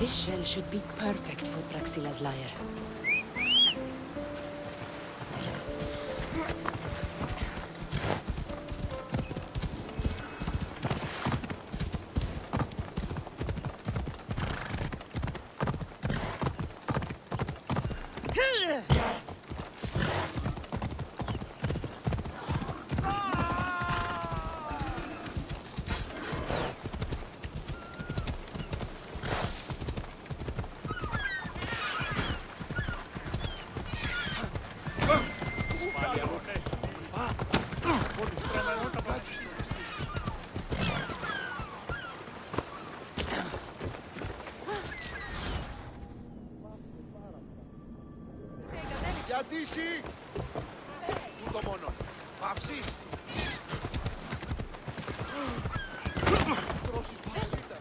This shell should be perfect for Praxila's lyre. Odyssey! Τούτο μόνο. Παύσεις! Τρώσεις παρασίτας.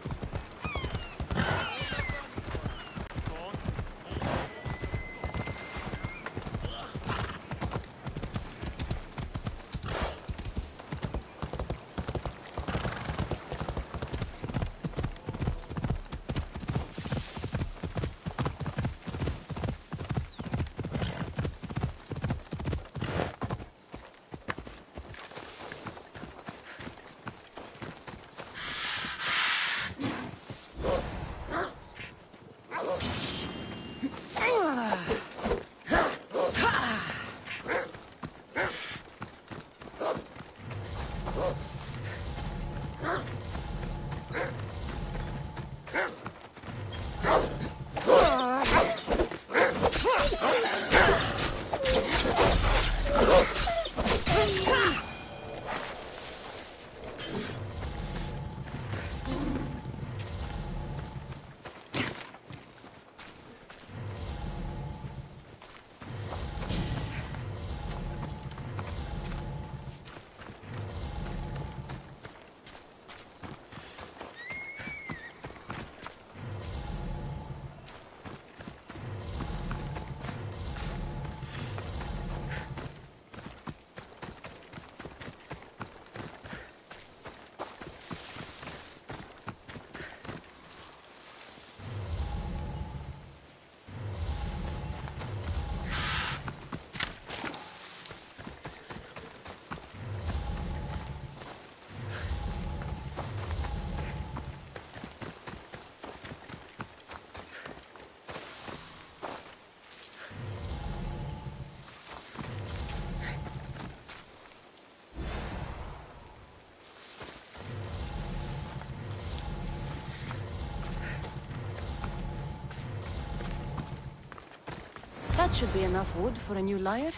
That should be enough wood for a new lyre.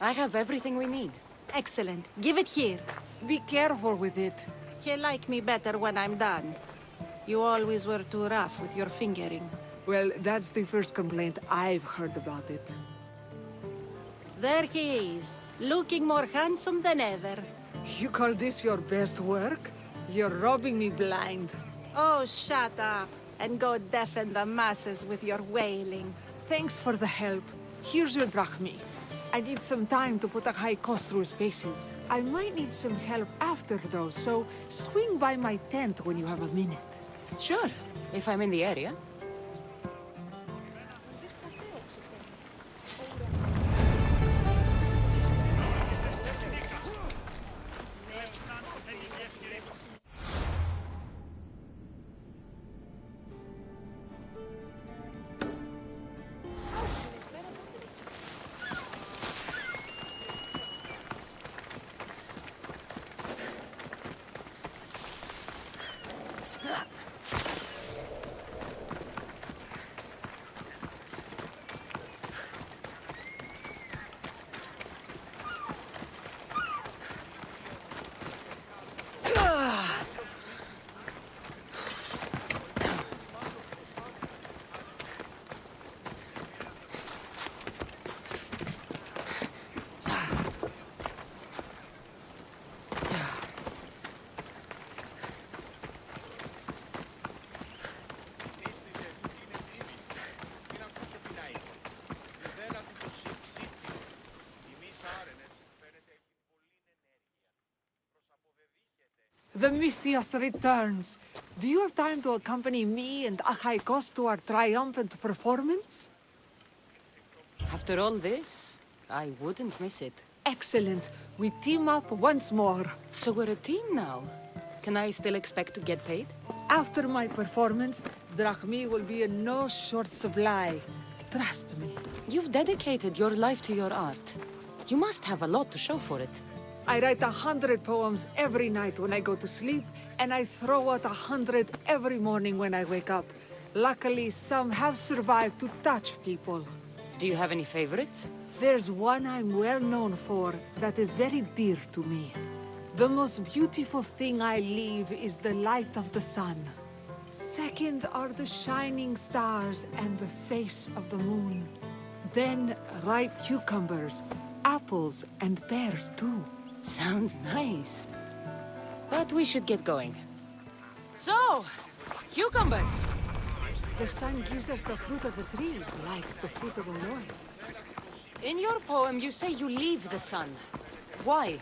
I have everything we need. Excellent. Give it here. Be careful with it. He'll like me better when I'm done. You always were too rough with your fingering. Well, that's the first complaint I've heard about it. There he is, looking more handsome than ever. You call this your best work? You're robbing me blind. Oh, shut up, and go deafen the masses with your wailing. Thanks for the help. Here's your drachmi. I need some time to put a high cost through spaces. I might need some help after though, so swing by my tent when you have a minute. Sure, if I'm in the area. The Mistios returns. Do you have time to accompany me and Achaikos to our triumphant performance? After all this, I wouldn't miss it. Excellent. We team up once more. So we're a team now. Can I still expect to get paid? After my performance, drachmi will be in no short supply. Trust me. You've dedicated your life to your art. You must have a lot to show for it. I write 100 poems every night when I go to sleep, and I throw out 100 every morning when I wake up. Luckily, some have survived to touch people. Do you have any favorites? There's one I'm well known for that is very dear to me. The most beautiful thing I leave is the light of the sun. Second are the shining stars and the face of the moon. Then ripe cucumbers, apples, and pears too. Sounds nice. But we should get going. So, cucumbers! The sun gives us the fruit of the trees, like the fruit of the loins. In your poem, you say you leave the sun. Why?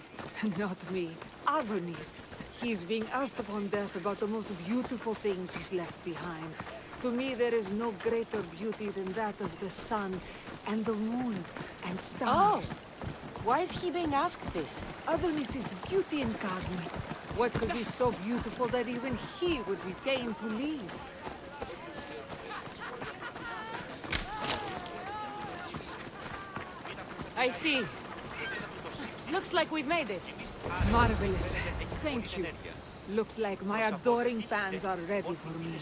Not me. Adonis. He's being asked upon death about the most beautiful things he's left behind. To me, there is no greater beauty than that of the sun, and the moon, and stars. Why is he being asked this? Adonis is beauty incarnate. What could be so beautiful that even he would be pained to leave? I see. Looks like we've made it. Marvelous. Thank you. Looks like my adoring fans are ready for me.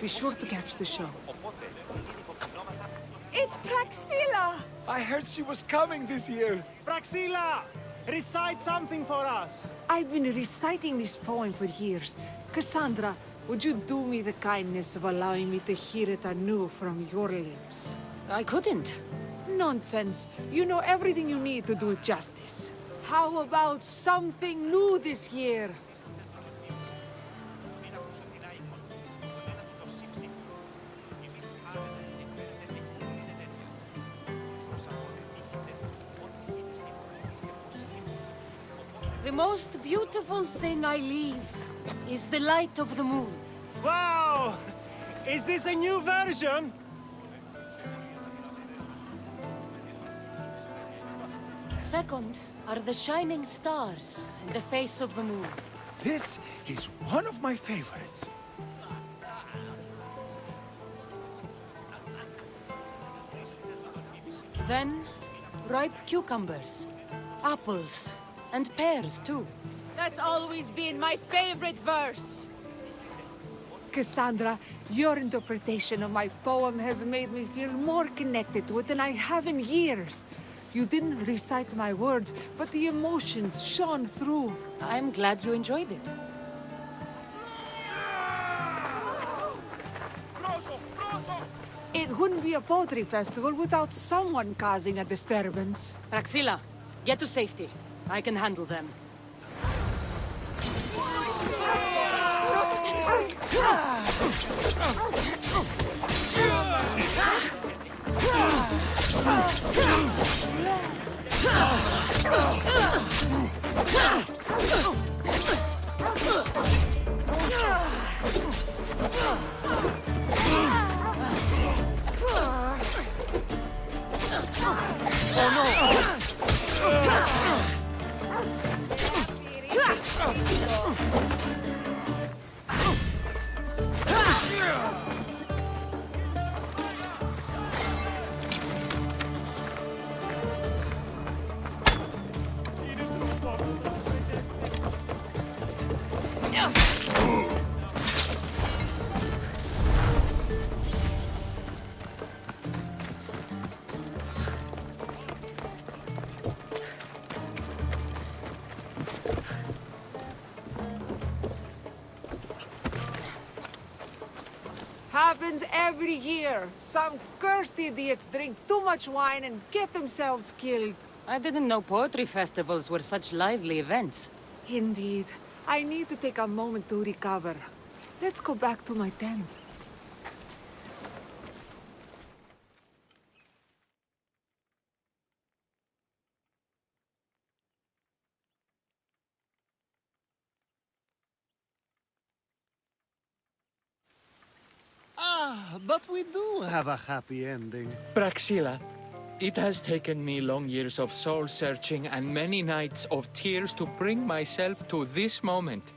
Be sure to catch the show. It's Praxilla! I heard she was coming this year. Praxilla! Recite something for us! I've been reciting this poem for years. Cassandra, would you do me the kindness of allowing me to hear it anew from your lips? I couldn't. Nonsense. You know everything you need to do it justice. How about something new this year? The most beautiful thing I leave is the light of the moon. Wow! Is this a new version? Second are the shining stars and the face of the moon. This is one of my favorites. Then, ripe cucumbers, apples, and pears too. That's always been my favorite verse. Cassandra, your interpretation of my poem has made me feel more connected to it than I have in years. You didn't recite my words, but the emotions shone through. I'm glad you enjoyed it. It wouldn't be a poetry festival without someone causing a disturbance. Praxilla, get to safety. I can handle them. Happens every year. Some cursed idiots drink too much wine and get themselves killed. I didn't know poetry festivals were such lively events. Indeed. I need to take a moment to recover. Let's go back to my tent. But we do have a happy ending. Praxila, it has taken me long years of soul-searching and many nights of tears to bring myself to this moment.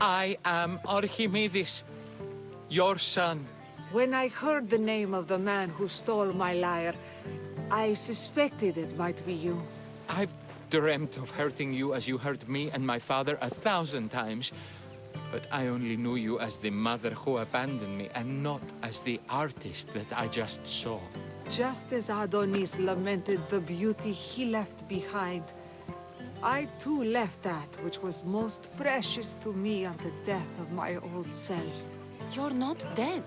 I am Archimedes, your son. When I heard the name of the man who stole my lyre, I suspected it might be you. I've dreamt of hurting you as you hurt me and my father 1,000 times. But I only knew you as the mother who abandoned me and not as the artist that I just saw. Just as Adonis lamented the beauty he left behind, I too left that which was most precious to me on the death of my old self. You're not dead.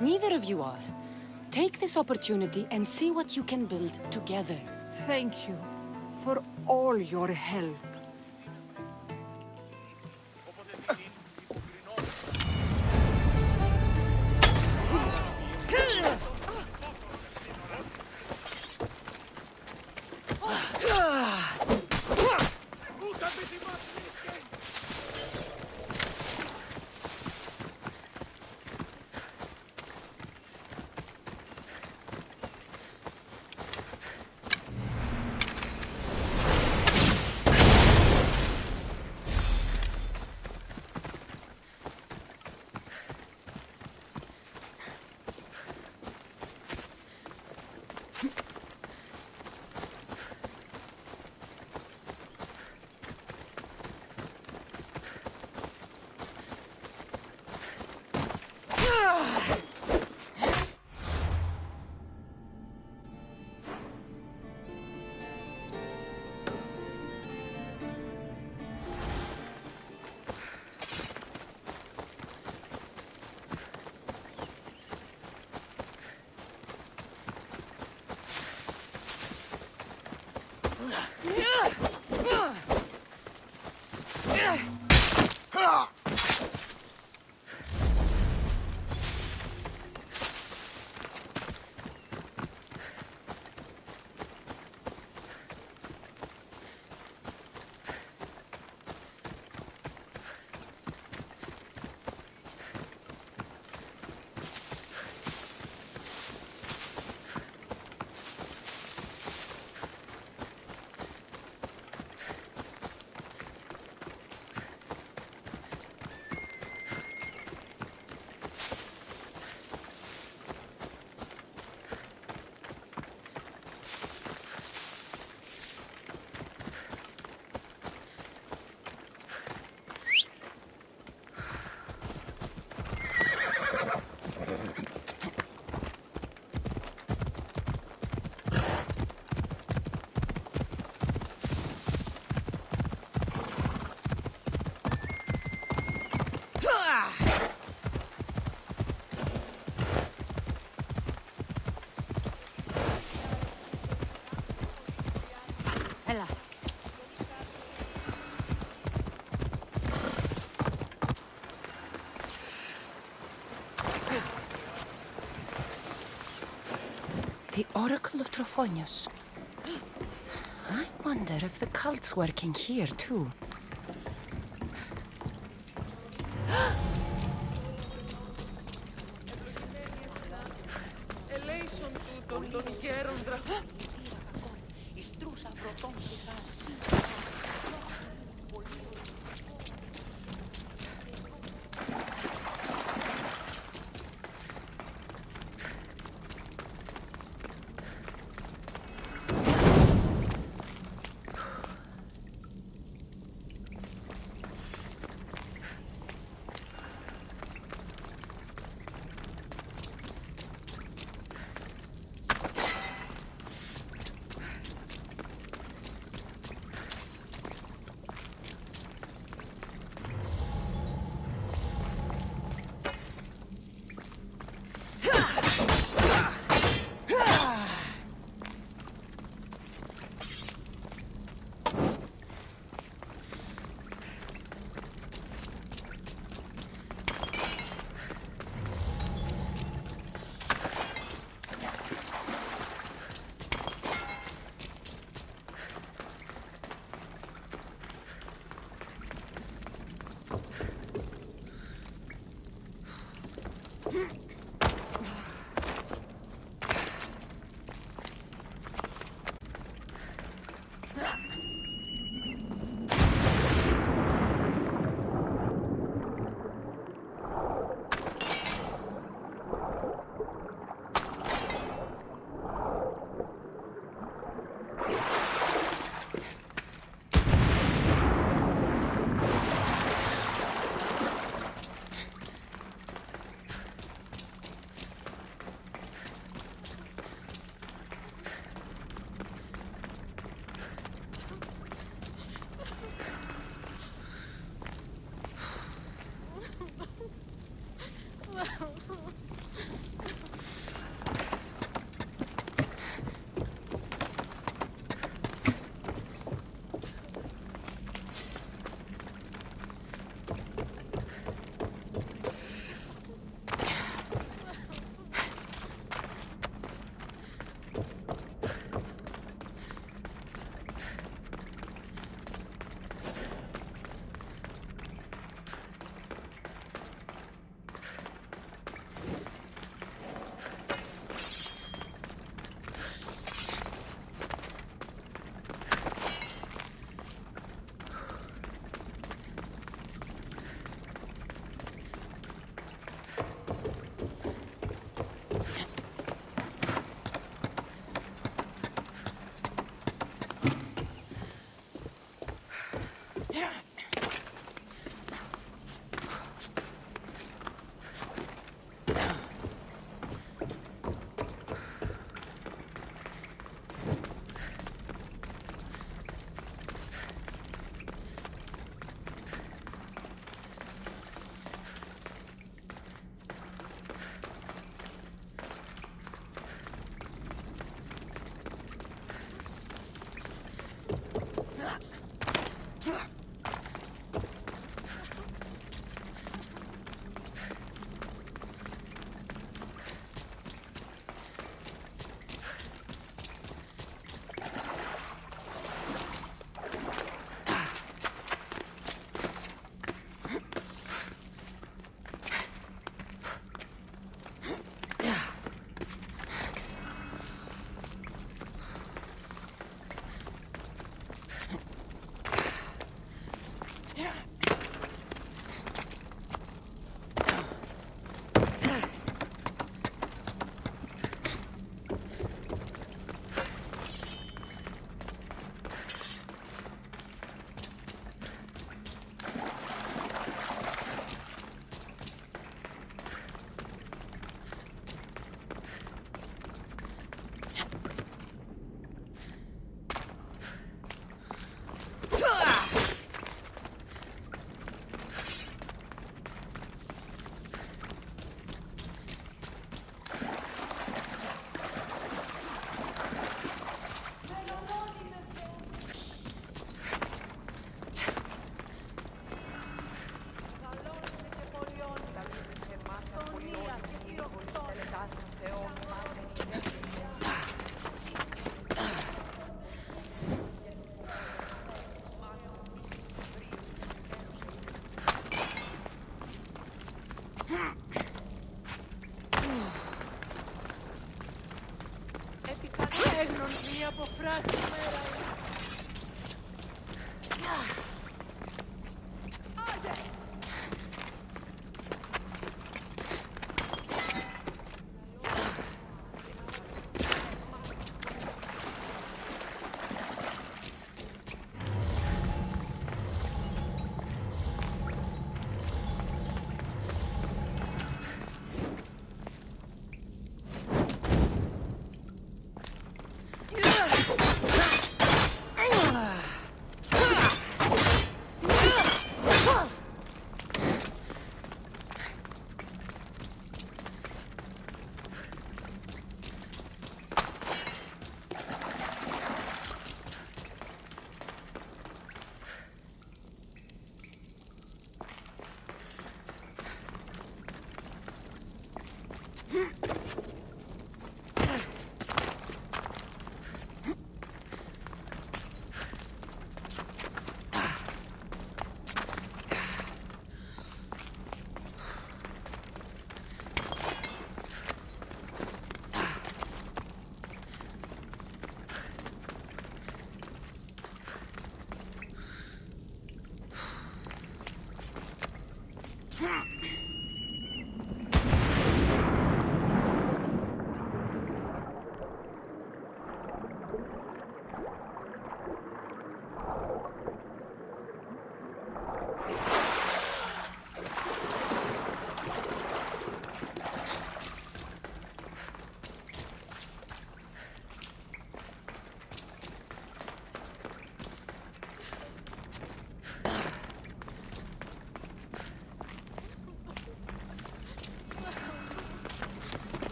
Neither of you are. Take this opportunity and see what you can build together. Thank you for all your help. The Oracle of Trophonius. I wonder if the cult's working here, too.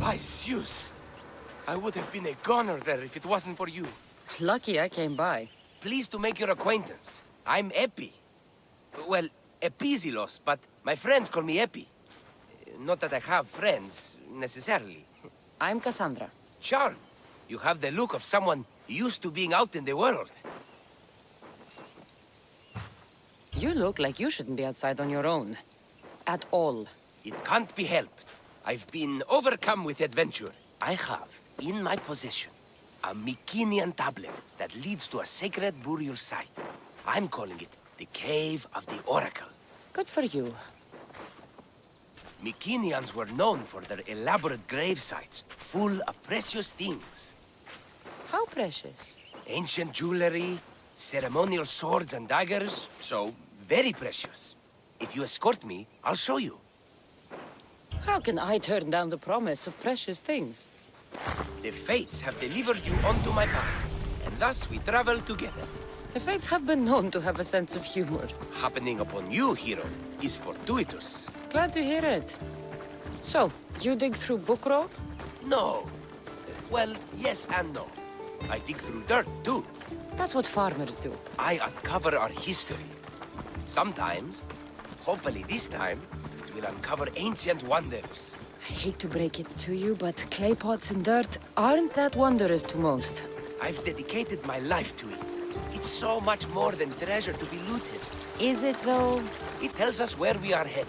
By Zeus! I would have been a goner there if it wasn't for you. Lucky I came by. Pleased to make your acquaintance. I'm Epi. Well, Epizilos, but my friends call me Epi. Not that I have friends, necessarily. I'm Cassandra. Charmed. You have the look of someone used to being out in the world. You look like you shouldn't be outside on your own. At all. It can't be helped. I've been overcome with adventure. I have, in my possession, a Mycenaean tablet that leads to a sacred burial site. I'm calling it the Cave of the Oracle. Good for you. Mycenaeans were known for their elaborate grave sites, full of precious things. How precious. Ancient jewelry, ceremonial swords and daggers, so very precious. If you escort me, I'll show you. How can I turn down the promise of precious things? The fates have delivered you onto my path, and thus we travel together. The fates have been known to have a sense of humor. Happening upon you, hero, is fortuitous. Glad to hear it. So, you dig through book roll? No. Well, yes and no. I dig through dirt, too. That's what farmers do. I uncover our history. Sometimes, hopefully this time, it will uncover ancient wonders. I hate to break it to you, but clay pots and dirt aren't that wondrous to most. I've dedicated my life to it. It's so much more than treasure to be looted. Is it, though? It tells us where we are headed.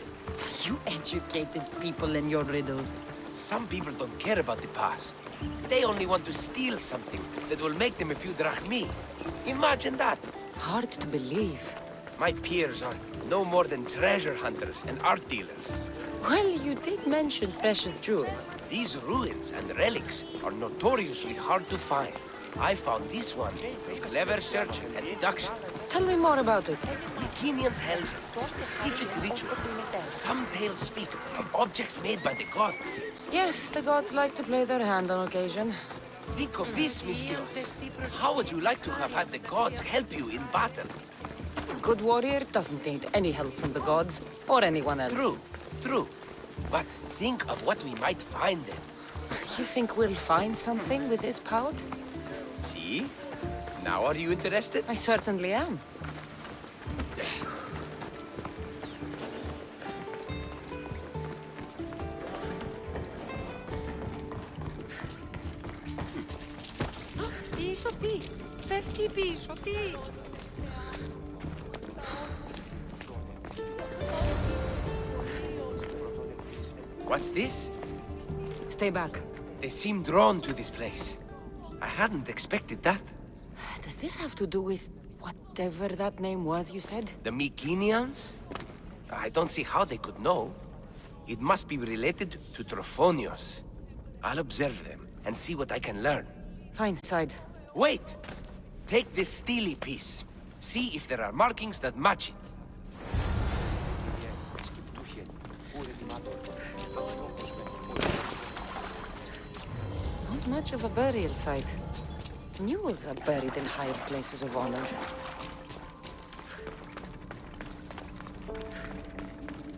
You educated people in your riddles. Some people don't care about the past. They only want to steal something that will make them a few drachmi. Imagine that. Hard to believe. My peers are no more than treasure hunters and art dealers. Well, you did mention precious jewels. These ruins and relics are notoriously hard to find. I found this one through clever search and deduction. Tell me more about it. Mycenaeans held specific rituals. Some tales speak of objects made by the gods. Yes, the gods like to play their hand on occasion. Think of this, Mystios. How would you like to have had the gods help you in battle? A good warrior doesn't need any help from the gods, or anyone else. True. But think of what we might find then. You think we'll find something with this pout? See? Now are you interested? I certainly am. Πίσω τι, φεύγει πίσω τι. What's this? Stay back. They seem drawn to this place. I hadn't expected that. Does this have to do with whatever that name was you said? The Mycenaeans? I don't see how they could know. It must be related to Trophonios. I'll observe them and see what I can learn. Fine, side. Wait! Take this steely piece. See if there are markings that match it. Not much of a burial site. Mules are buried in higher places of honor.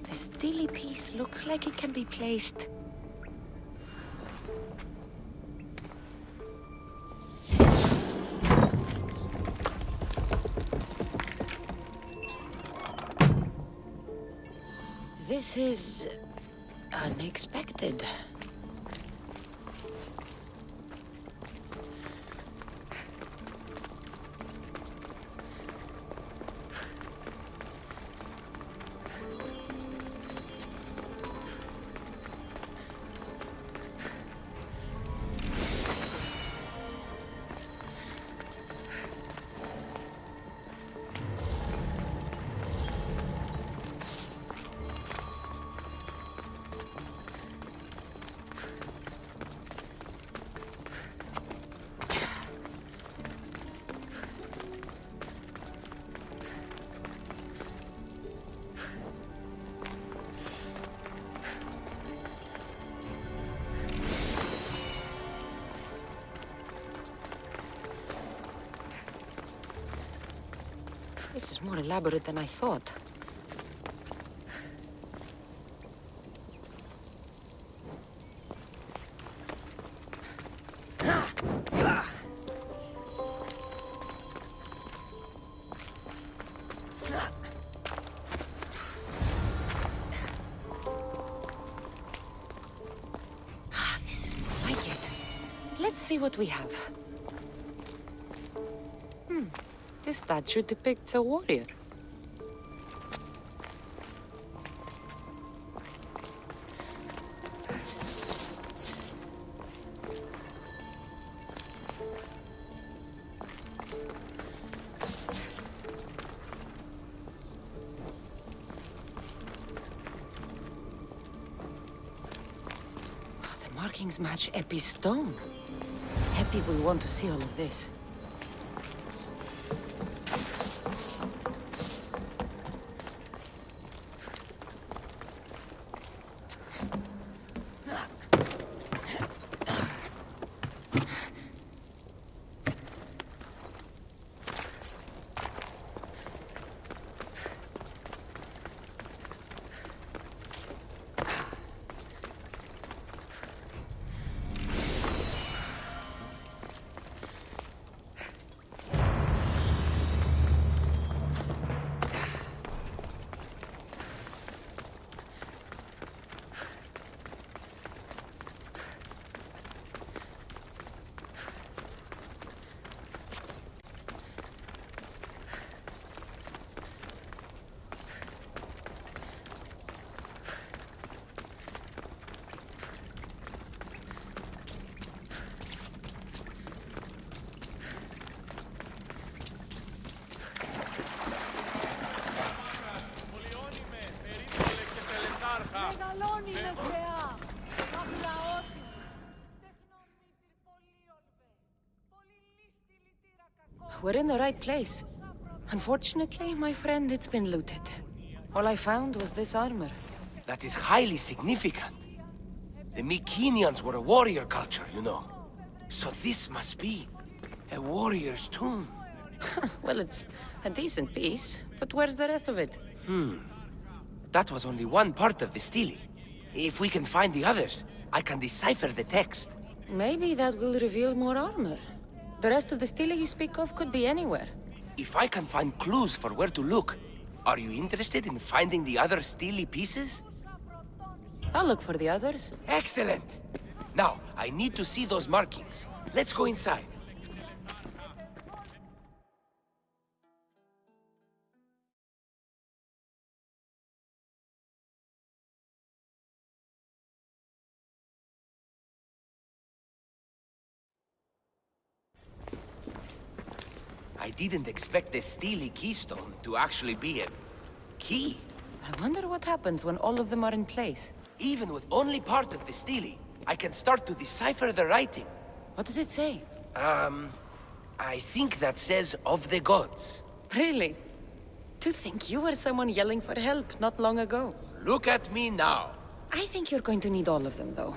The steely piece looks like it can be placed. This is unexpected. This is more elaborate than I thought. This is more like it. Let's see what we have. This statue depicts a warrior. The markings match Epi's stone. Epi will want to see all of this. Μεγαλώνει με θεά. Απλαότη. Τεχνομήτρη πολύολβε. Πολυλίστη λυτήρα κακό. We're in the right place. Unfortunately, my friend, it's been looted. All I found was this armor. That is highly significant. The Mycenaeans were a warrior culture, you know. So this must be a warrior's tomb. Well, it's a decent piece, but where's the rest of it? That was only one part of the stele. If we can find the others, I can decipher the text. Maybe that will reveal more armor. The rest of the stele you speak of could be anywhere. If I can find clues for where to look, are you interested in finding the other stele pieces? I'll look for the others. Excellent! Now, I need to see those markings. Let's go inside. I didn't expect the stele keystone to actually be a key. I wonder what happens when all of them are in place. Even with only part of the stele, I can start to decipher the writing. What does it say? I think that says of the gods. Really? To think you were someone yelling for help not long ago. Look at me now. I think you're going to need all of them, though.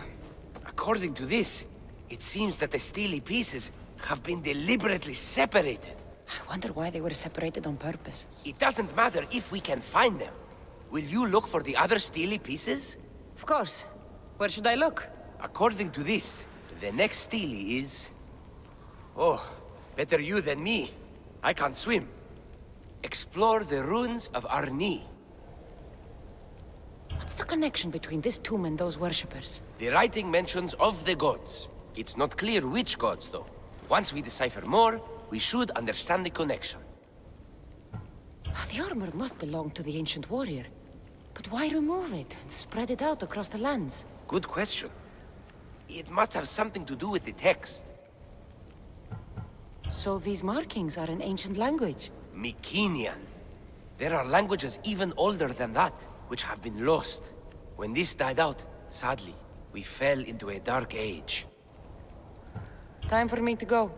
According to this, it seems that the stele pieces have been deliberately separated. I wonder why they were separated on purpose. It doesn't matter if we can find them. Will you look for the other stele pieces? Of course. Where should I look? According to this, the next stele is... Oh, better you than me. I can't swim. Explore the ruins of Arni. What's the connection between this tomb and those worshippers? The writing mentions of the gods. It's not clear which gods, though. Once we decipher more, we should understand the connection. The armor must belong to the ancient warrior. But why remove it and spread it out across the lands? Good question. It must have something to do with the text. So these markings are in ancient language? Mycenaean. There are languages even older than that, which have been lost. When this died out, sadly, we fell into a dark age. Time for me to go.